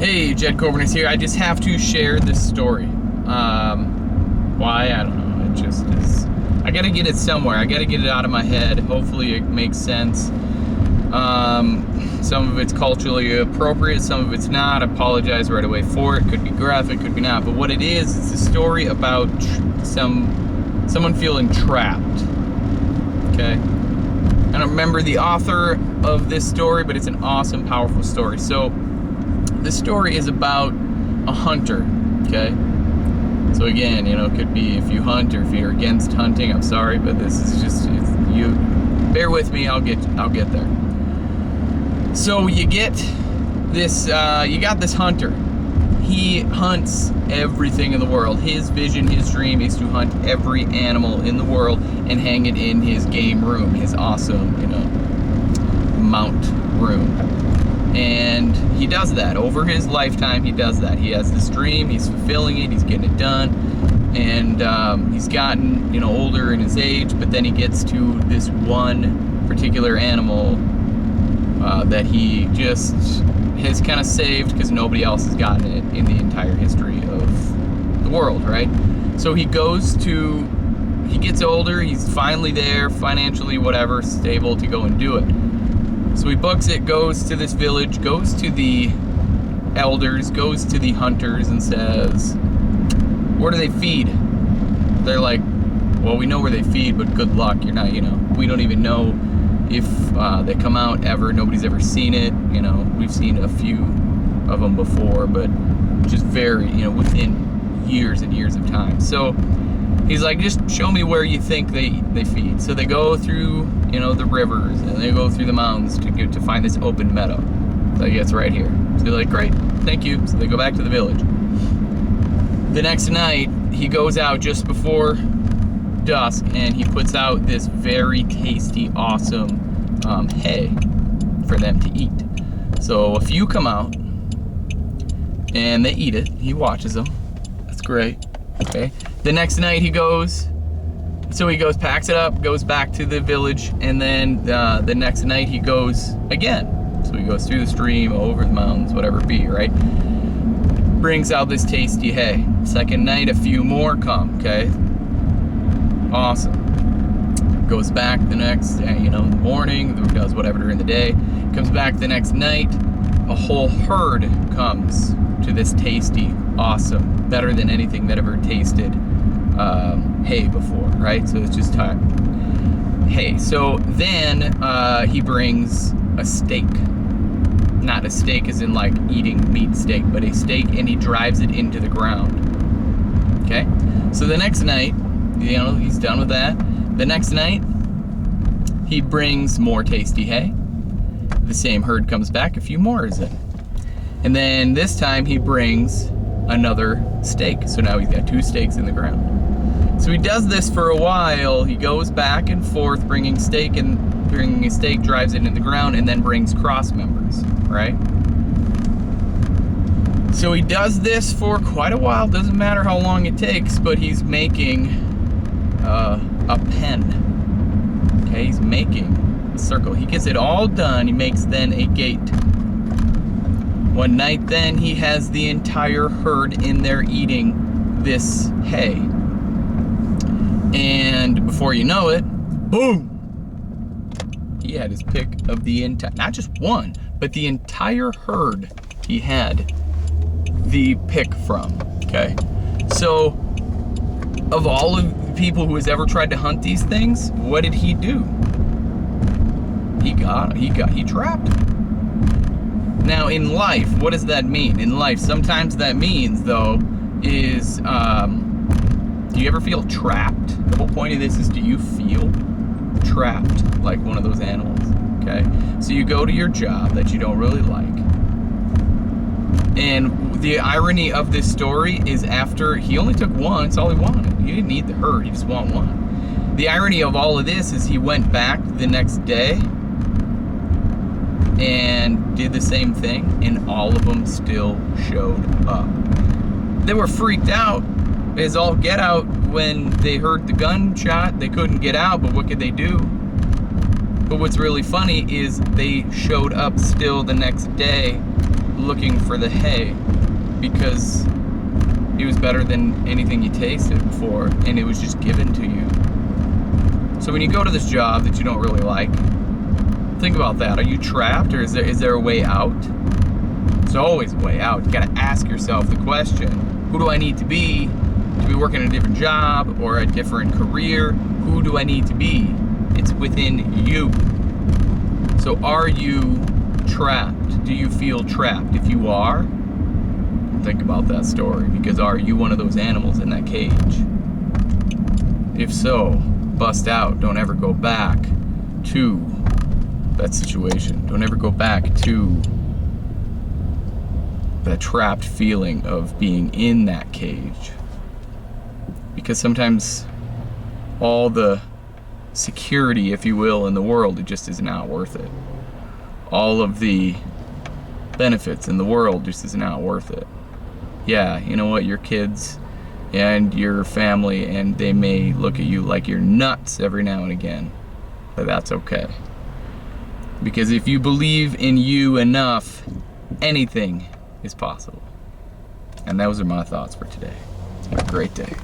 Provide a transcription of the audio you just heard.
Hey, Jed Corbinus here. I just have to share this story. Why? I don't know. It just is. I gotta get it somewhere. I gotta get it out of my head. Hopefully it makes sense. Some of it's culturally appropriate, some of it's not. I apologize right away for it. Could be graphic, could be not. But what it is, it's a story about someone feeling trapped. Okay? I don't remember the author of this story, but it's an awesome, powerful story. So, this story is about a hunter, okay? So again, you know, it could be if you hunt or if you're against hunting, I'm sorry, but this is just, you bear with me, I'll get there. So you get this, you got this hunter. He hunts everything in the world. His vision, his dream is to hunt every animal in the world and hang it in his game room, his awesome, you know, mount room. And he does that over his lifetime. He does that. He has this dream, he's fulfilling it, he's getting it done, and he's gotten, you know, older in his age, but then he gets to this one particular animal that he just has kind of saved because nobody else has gotten it in the entire history of the world, right? So he gets older, he's finally there, financially, whatever, stable to go and do it. So he books it, goes to this village, goes to the elders, goes to the hunters and says, where do they feed? They're like, well, we know where they feed, but good luck. You're not, you know, we don't even know if they come out ever. Nobody's ever seen it. You know, we've seen a few of them before, but just very, you know, within years and years of time. So he's like, just show me where you think they feed. So they go through, you know, the rivers, and they go through the mountains to find this open meadow. So he gets right here. So they're like, great, thank you. So they go back to the village. The next night, he goes out just before dusk, and he puts out this very tasty, awesome hay for them to eat. So a few come out, and they eat it. He watches them. That's great. Okay. The next night he goes, packs it up, goes back to the village, and then the next night he goes again. So he goes through the stream, over the mountains, whatever it be, right? Brings out this tasty hay. Second night, a few more come, okay? Awesome. Goes back the next day, you know, in the morning, does whatever during the day. Comes back the next night, a whole herd comes to this tasty, awesome, better than anything that ever tasted hay before, right? So it's just hay. So then he brings a steak. Not a steak as in like eating meat steak, but a steak, and he drives it into the ground. Okay? So the next night, you know, he's done with that. The next night, he brings more tasty hay. The same herd comes back, a few more is in. And then this time he brings another steak. So now he's got 2 steaks in the ground. So he does this for a while. He goes back and forth bringing a steak, drives it in the ground, and then brings cross members, right? So he does this for quite a while. Doesn't matter how long it takes, but he's making a pen. Okay, he's making a circle. He gets it all done. He makes then a gate. One night then he has the entire herd in there eating this hay. And before you know it, boom! He had his pick of the entire, not just one, but the entire herd he had the pick from, okay? So, of all of the people who has ever tried to hunt these things, what did he do? He trapped him. Now, in life, what does that mean? In life, sometimes that means, though, is, do you ever feel trapped? The whole point of this is, do you feel trapped like one of those animals? Okay? So you go to your job that you don't really like. And the irony of this story is after he only took one, it's all he wanted. He didn't need the herd, he just wanted one. The irony of all of this is he went back the next day and did the same thing, and all of them still showed up. They were freaked out as all get out when they heard the gunshot. They couldn't get out, but what could they do? But what's really funny is they showed up still the next day looking for the hay because it was better than anything you tasted before, and it was just given to you. So when you go to this job that you don't really like, think about that. Are you trapped, or is there a way out? There's always a way out. You gotta ask yourself the question, who do I need to be working a different job or a different career? Who do I need to be? It's within you. So are you trapped? Do you feel trapped? If you are, think about that story, because are you one of those animals in that cage? If so, bust out. Don't ever go back to that situation. Don't ever go back to that trapped feeling of being in that cage. Because sometimes all the security, if you will, in the world, it just is not worth it. All of the benefits in the world just is not worth it. Yeah, you know what, your kids and your family, and they may look at you like you're nuts every now and again, but that's okay. Because if you believe in you enough, anything is possible. And those are my thoughts for today. Have a great day.